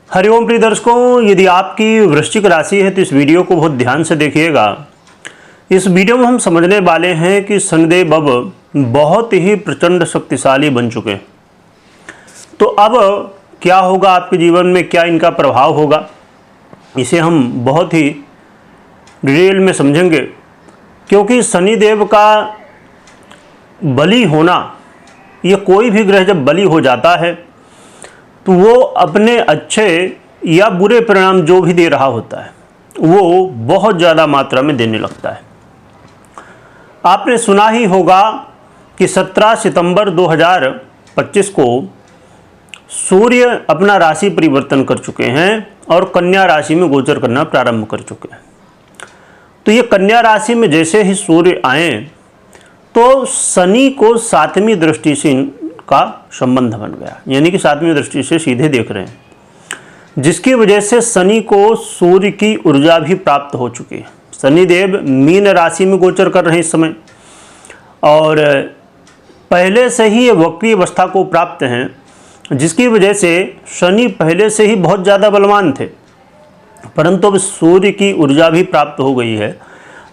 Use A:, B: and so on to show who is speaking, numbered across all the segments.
A: हरिओम प्रिय दर्शकों, यदि आपकी वृश्चिक राशि है तो इस वीडियो को बहुत ध्यान से देखिएगा। इस वीडियो में हम समझने वाले हैं कि शनिदेव अब बहुत ही प्रचंड शक्तिशाली बन चुके हैं। तो अब क्या होगा आपके जीवन में, क्या इनका प्रभाव होगा, इसे हम बहुत ही डिटेल में समझेंगे। क्योंकि शनिदेव का बली होना, ये कोई भी ग्रह जब बली हो जाता है तो वो अपने अच्छे या बुरे परिणाम जो भी दे रहा होता है वो बहुत ज़्यादा मात्रा में देने लगता है। आपने सुना ही होगा कि 17 सितंबर 2025 को सूर्य अपना राशि परिवर्तन कर चुके हैं और कन्या राशि में गोचर करना प्रारंभ कर चुके हैं। तो ये कन्या राशि में जैसे ही सूर्य आए तो शनि को 7वीं दृष्टि से का संबंध बन गया, यानी कि 7वीं दृष्टि से सीधे देख रहे हैं, जिसकी वजह से शनि को सूर्य की ऊर्जा भी प्राप्त हो चुकी है। शनिदेव मीन राशि में गोचर कर रहे हैं इस समय और पहले से ही ये वक्री अवस्था को प्राप्त हैं, जिसकी वजह से शनि पहले से ही बहुत ज़्यादा बलवान थे, परंतु अब सूर्य की ऊर्जा भी प्राप्त हो गई है,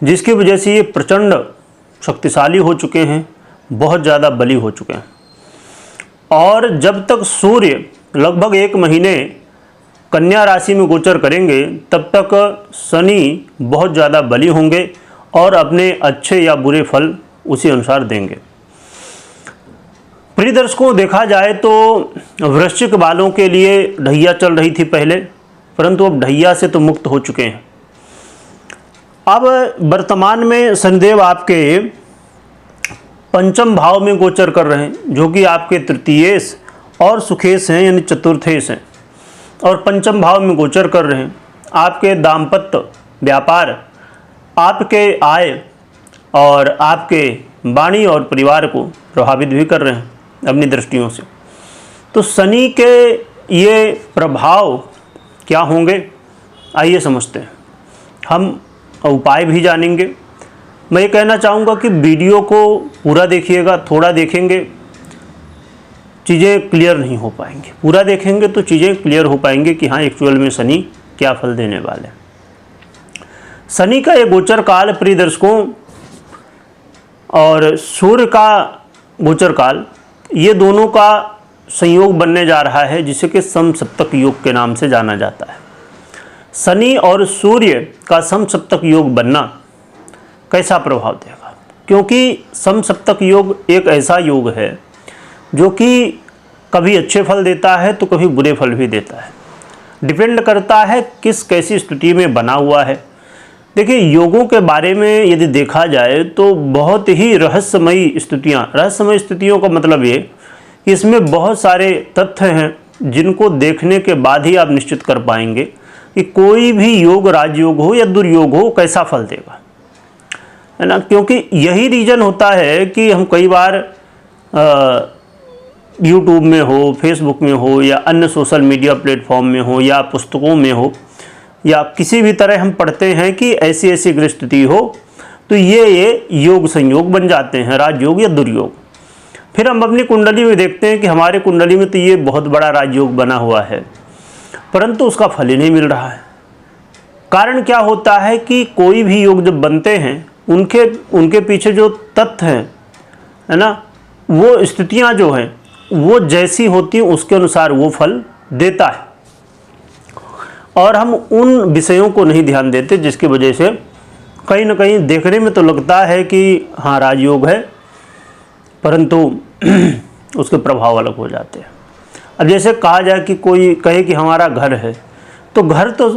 A: जिसकी वजह से ये प्रचंड शक्तिशाली हो चुके हैं, बहुत ज़्यादा बली हो चुके हैं। और जब तक सूर्य लगभग 1 महीने कन्या राशि में गोचर करेंगे तब तक शनि बहुत ज़्यादा बली होंगे और अपने अच्छे या बुरे फल उसी अनुसार देंगे। प्रिय दर्शकों, देखा जाए तो वृश्चिक वालों के लिए ढैया चल रही थी पहले, परंतु अब ढैया से तो मुक्त हो चुके हैं। अब वर्तमान में शनिदेव आपके पंचम भाव में गोचर कर रहे हैं, जो कि आपके तृतीयेश और सुखेश हैं, यानी चतुर्थेश हैं, और पंचम भाव में गोचर कर रहे हैं। आपके दाम्पत्य, व्यापार, आपके आय और आपके वाणी और परिवार को प्रभावित भी कर रहे हैं अपनी दृष्टियों से। तो शनि के ये प्रभाव क्या होंगे, आइए समझते हैं। हम उपाय भी जानेंगे। मैं ये कहना चाहूँगा कि वीडियो को पूरा देखिएगा, थोड़ा देखेंगे चीज़ें क्लियर नहीं हो पाएंगी, पूरा देखेंगे तो चीज़ें क्लियर हो पाएंगे कि हाँ एक्चुअल में शनि क्या फल देने वाले हैं। शनि का ये गोचर काल प्रिय दर्शकों और सूर्य का गोचर काल, ये दोनों का संयोग बनने जा रहा है, जिसे कि समसप्तक योग के नाम से जाना जाता है। शनि और सूर्य का समसप्तक योग बनना कैसा प्रभाव देगा, क्योंकि समसप्तक योग एक ऐसा योग है जो कि कभी अच्छे फल देता है तो कभी बुरे फल भी देता है। डिपेंड करता है किस कैसी स्थिति में बना हुआ है। देखिए, योगों के बारे में यदि देखा जाए तो बहुत ही रहस्यमयी स्थितियों का मतलब ये कि इसमें बहुत सारे तथ्य हैं जिनको देखने के बाद ही आप निश्चित कर पाएंगे कि कोई भी योग, राजयोग हो या दुर्योग हो, कैसा फल देगा, है ना। क्योंकि यही रीज़न होता है कि हम कई बार यूट्यूब में हो, फेसबुक में हो या अन्य सोशल मीडिया प्लेटफॉर्म में हो या पुस्तकों में हो या किसी भी तरह हम पढ़ते हैं कि ऐसी ऐसी ग्रह स्थिति हो तो ये योग संयोग बन जाते हैं, राजयोग या दुर्योग। फिर हम अपनी कुंडली में देखते हैं कि हमारे कुंडली में तो ये बहुत बड़ा राजयोग बना हुआ है, परंतु उसका फल ही नहीं मिल रहा है। कारण क्या होता है कि कोई भी योग जब बनते हैं उनके पीछे जो तथ्य हैं, है ना, वो स्थितियां जो हैं वो जैसी होती हैं उसके अनुसार वो फल देता है, और हम उन विषयों को नहीं ध्यान देते, जिसकी वजह से कहीं ना कहीं देखने में तो लगता है कि हाँ राजयोग है, परंतु उसके प्रभाव अलग हो जाते हैं। अब जैसे कहा जाए कि कोई कहे कि हमारा घर है, तो घर तो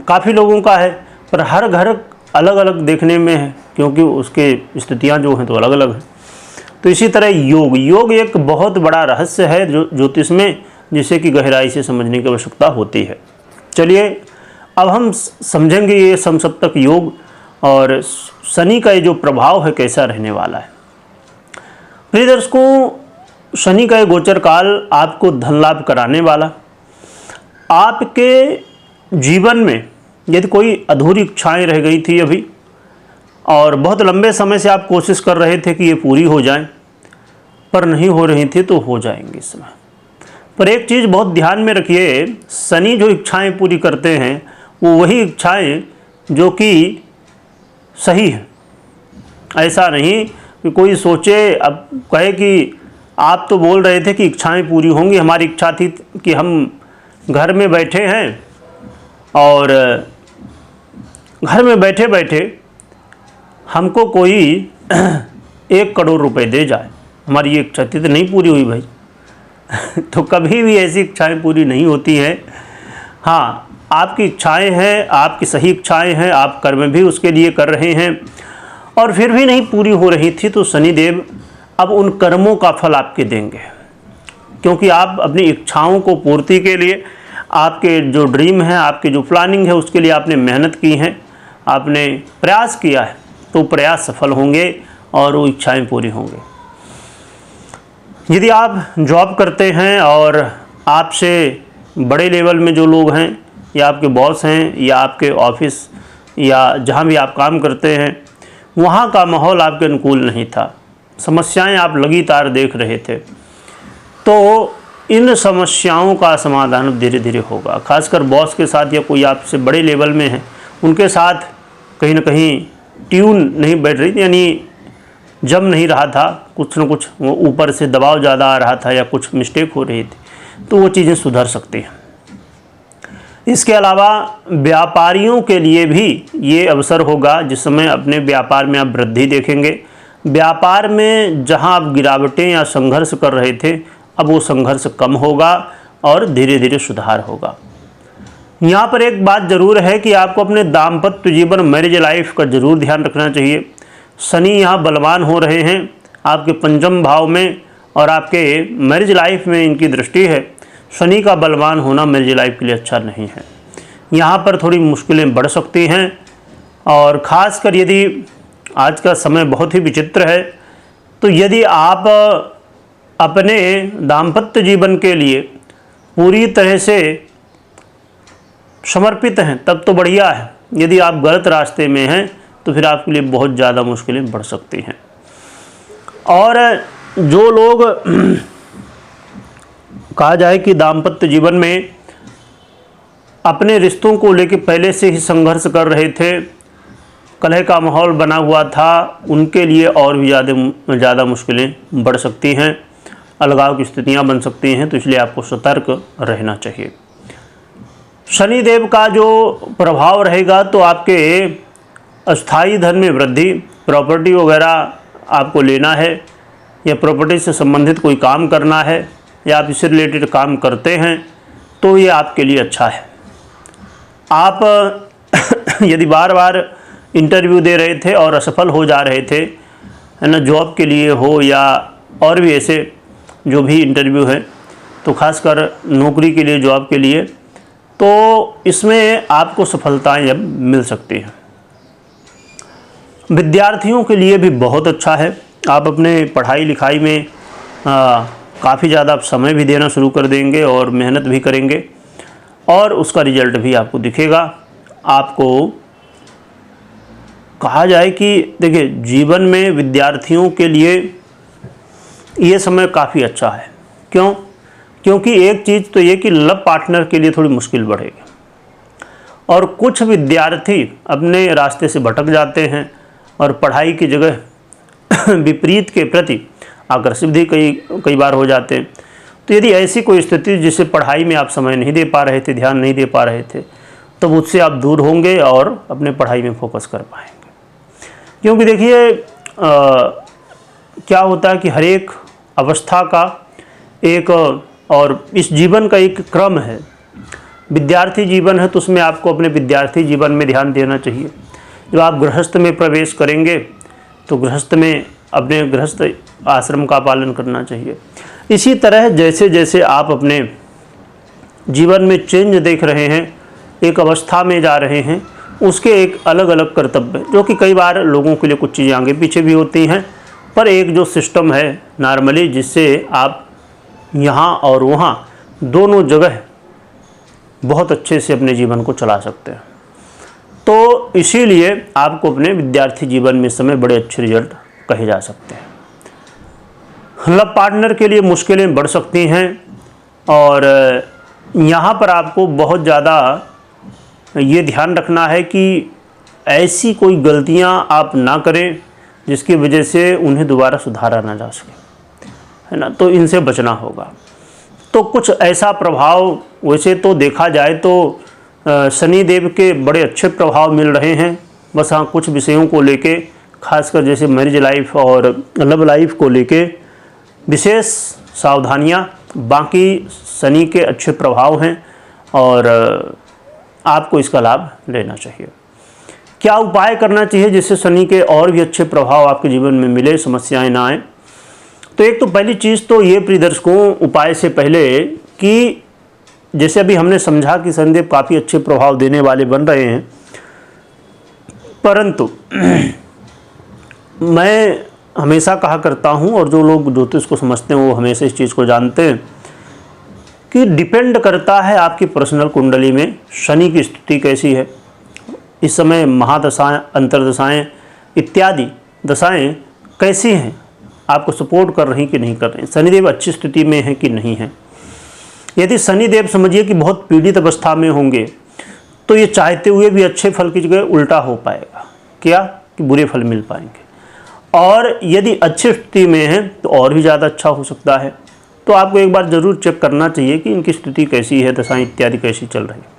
A: काफ़ी लोगों का है, पर हर घर अलग अलग देखने में है, क्योंकि उसके स्थितियां जो हैं तो अलग अलग हैं। तो इसी तरह योग एक बहुत बड़ा रहस्य है जो ज्योतिष में, जिसे कि गहराई से समझने की आवश्यकता होती है। चलिए अब हम समझेंगे ये समसप्तक योग और शनि का ये जो प्रभाव है कैसा रहने वाला है। प्रिय दर्शकों, शनि का ये गोचर काल आपको धन लाभ कराने वाला, आपके जीवन में यदि कोई अधूरी इच्छाएं रह गई थी अभी और बहुत लंबे समय से आप कोशिश कर रहे थे कि ये पूरी हो जाएं, पर नहीं हो रही थी, तो हो जाएंगी इस समय। पर एक चीज़ बहुत ध्यान में रखिए, शनि जो इच्छाएं पूरी करते हैं वो वही इच्छाएं जो कि सही है। ऐसा नहीं कि कोई सोचे, अब कहे कि आप तो बोल रहे थे कि इच्छाएं पूरी होंगी, हमारी इच्छा थी कि हम घर में बैठे हैं और घर में बैठे बैठे हमको कोई 1 करोड़ रुपए दे जाए, हमारी ये इच्छा थी, तो नहीं पूरी हुई भाई। तो कभी भी ऐसी इच्छाएं पूरी नहीं होती हैं। हाँ, आपकी इच्छाएं हैं, आपकी सही इच्छाएं हैं, आप कर्म भी उसके लिए कर रहे हैं और फिर भी नहीं पूरी हो रही थी, तो शनिदेव अब उन कर्मों का फल आपके देंगे, क्योंकि आप अपनी इच्छाओं को पूर्ति के लिए, आपके जो ड्रीम है, आपकी जो प्लानिंग है, उसके लिए आपने मेहनत की है, आपने प्रयास किया है, तो प्रयास सफल होंगे और वो इच्छाएं पूरी होंगी। यदि आप जॉब करते हैं और आपसे बड़े लेवल में जो लोग हैं, या आपके बॉस हैं, या आपके ऑफिस या जहाँ भी आप काम करते हैं, वहाँ का माहौल आपके अनुकूल नहीं था, समस्याएं आप लगातार देख रहे थे, तो इन समस्याओं का समाधान धीरे धीरे होगा। खासकर बॉस के साथ या कोई आपसे बड़े लेवल में है, उनके साथ कहीं ना कहीं ट्यून नहीं बैठ रही थी, यानी जम नहीं रहा था, कुछ न कुछ वो ऊपर से दबाव ज़्यादा आ रहा था या कुछ मिस्टेक हो रही थी, तो वो चीज़ें सुधर सकती हैं। इसके अलावा व्यापारियों के लिए भी ये अवसर होगा जिस समय अपने व्यापार में आप वृद्धि देखेंगे। व्यापार में जहां आप गिरावटें या संघर्ष कर रहे थे, अब वो संघर्ष कम होगा और धीरे धीरे सुधार होगा। यहाँ पर एक बात ज़रूर है कि आपको अपने दाम्पत्य जीवन, मैरिज लाइफ का ज़रूर ध्यान रखना चाहिए। शनि यहाँ बलवान हो रहे हैं आपके पंचम भाव में और आपके मैरिज लाइफ में इनकी दृष्टि है। शनि का बलवान होना मैरिज लाइफ के लिए अच्छा नहीं है। यहाँ पर थोड़ी मुश्किलें बढ़ सकती हैं और ख़ासकर यदि आज का समय बहुत ही विचित्र है, तो यदि आप अपने दाम्पत्य जीवन के लिए पूरी तरह से समर्पित हैं तब तो बढ़िया है। यदि आप गलत रास्ते में हैं तो फिर आपके लिए बहुत ज़्यादा मुश्किलें बढ़ सकती हैं। और जो लोग कहा जाए कि दाम्पत्य जीवन में अपने रिश्तों को लेकर पहले से ही संघर्ष कर रहे थे, कलह का माहौल बना हुआ था, उनके लिए और भी ज़्यादा मुश्किलें बढ़ सकती हैं, अलगाव की स्थितियां बन सकती हैं, तो इसलिए आपको सतर्क रहना चाहिए। शनिदेव का जो प्रभाव रहेगा तो आपके अस्थाई धन में वृद्धि, प्रॉपर्टी वगैरह आपको लेना है या प्रॉपर्टी से संबंधित कोई काम करना है या आप इससे रिलेटेड काम करते हैं तो ये आपके लिए अच्छा है। आप यदि बार बार इंटरव्यू दे रहे थे और असफल हो जा रहे थे, है ना, जॉब के लिए हो या और भी ऐसे जो भी इंटरव्यू है, तो खासकर नौकरी के लिए, जॉब के लिए, तो इसमें आपको सफलताएं अब मिल सकती हैं। विद्यार्थियों के लिए भी बहुत अच्छा है। आप अपने पढ़ाई लिखाई में काफ़ी ज़्यादा समय भी देना शुरू कर देंगे और मेहनत भी करेंगे और उसका रिजल्ट भी आपको दिखेगा। आपको कहा जाए कि देखिए, जीवन में विद्यार्थियों के लिए ये समय काफ़ी अच्छा है। क्यों? क्योंकि एक चीज़ तो ये कि लव पार्टनर के लिए थोड़ी मुश्किल बढ़ेगी और कुछ विद्यार्थी अपने रास्ते से भटक जाते हैं और पढ़ाई की जगह विपरीत के प्रति आकर्षित भी कई बार हो जाते हैं। तो यदि ऐसी कोई स्थिति जिससे पढ़ाई में आप समय नहीं दे पा रहे थे, ध्यान नहीं दे पा रहे थे, तो उससे आप दूर होंगे और अपने पढ़ाई में फोकस कर पाएंगे। क्योंकि देखिए क्या होता है कि हर एक अवस्था का एक और इस जीवन का एक क्रम है। विद्यार्थी जीवन है तो उसमें आपको अपने विद्यार्थी जीवन में ध्यान देना चाहिए। जब आप गृहस्थ में प्रवेश करेंगे तो गृहस्थ में अपने गृहस्थ आश्रम का पालन करना चाहिए। इसी तरह जैसे जैसे आप अपने जीवन में चेंज देख रहे हैं, एक अवस्था में जा रहे हैं, उसके एक अलग अलग कर्तव्य, जो कि कई बार लोगों के लिए कुछ चीज़ें आगे पीछे भी होती हैं, पर एक जो सिस्टम है नॉर्मली, जिससे आप यहाँ और वहाँ दोनों जगह बहुत अच्छे से अपने जीवन को चला सकते हैं। तो इसीलिए आपको अपने विद्यार्थी जीवन में समय बड़े अच्छे रिजल्ट कहे जा सकते हैं। लव पार्टनर के लिए मुश्किलें बढ़ सकती हैं। और यहाँ पर आपको बहुत ज़्यादा ये ध्यान रखना है कि ऐसी कोई गलतियाँ आप ना करें जिसकी वजह से उन्हें दोबारा सुधारा ना जा सके, है ना। तो इनसे बचना होगा। तो कुछ ऐसा प्रभाव, वैसे तो देखा जाए तो शनि देव के बड़े अच्छे प्रभाव मिल रहे हैं। बस हाँ, कुछ विषयों को लेके, खासकर जैसे मैरिज लाइफ और लव लाइफ को लेके विशेष सावधानियाँ, बाकी शनि के अच्छे प्रभाव हैं और आपको इसका लाभ लेना चाहिए। क्या उपाय करना चाहिए जिससे शनि के और भी अच्छे प्रभाव आपके जीवन में मिले, समस्याएं ना आए? तो एक तो पहली चीज़ तो ये प्रिय दर्शकों, उपाय से पहले कि जैसे अभी हमने समझा कि शनिदेव काफ़ी अच्छे प्रभाव देने वाले बन रहे हैं, परंतु मैं हमेशा कहा करता हूँ और जो लोग ज्योतिष को समझते हैं वो हमेशा इस चीज़ को जानते हैं कि डिपेंड करता है आपकी पर्सनल कुंडली में शनि की स्थिति कैसी है। इस समय महादशाएं, अंतर्दशाएं इत्यादि दशाएं कैसी हैं, आपको सपोर्ट कर रही कि नहीं कर रही, शनिदेव अच्छी स्थिति में है कि नहीं है। यदि शनिदेव समझिए कि बहुत पीड़ित अवस्था में होंगे तो ये चाहते हुए भी अच्छे फल की जगह उल्टा हो पाएगा, क्या कि बुरे फल मिल पाएंगे। और यदि अच्छी स्थिति में है तो और भी ज़्यादा अच्छा हो सकता है। तो आपको एक बार ज़रूर चेक करना चाहिए कि इनकी स्थिति कैसी है, दशाएं इत्यादि कैसी चल रही है।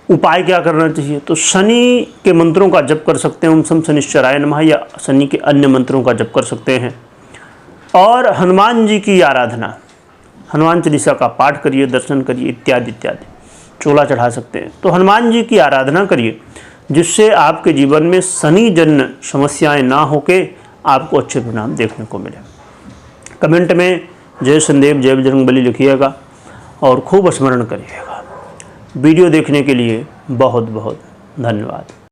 A: उपाय क्या करना चाहिए? तो शनि के मंत्रों का जप कर सकते हैं, ओम शं शनिश्चराय नमः, या शनि के अन्य मंत्रों का जप कर सकते हैं। और हनुमान जी की आराधना, हनुमान चालीसा का पाठ करिए, दर्शन करिए इत्यादि इत्यादि, चोला चढ़ा सकते हैं। तो हनुमान जी की आराधना करिए जिससे आपके जीवन में शनि जन्य समस्याएं ना होके आपको अच्छे परिणाम देखने को मिले। कमेंट में जय शनिदेव जय बजरंगबली लिखिएगा और खूब स्मरण करिएगा। वीडियो देखने के लिए बहुत बहुत धन्यवाद।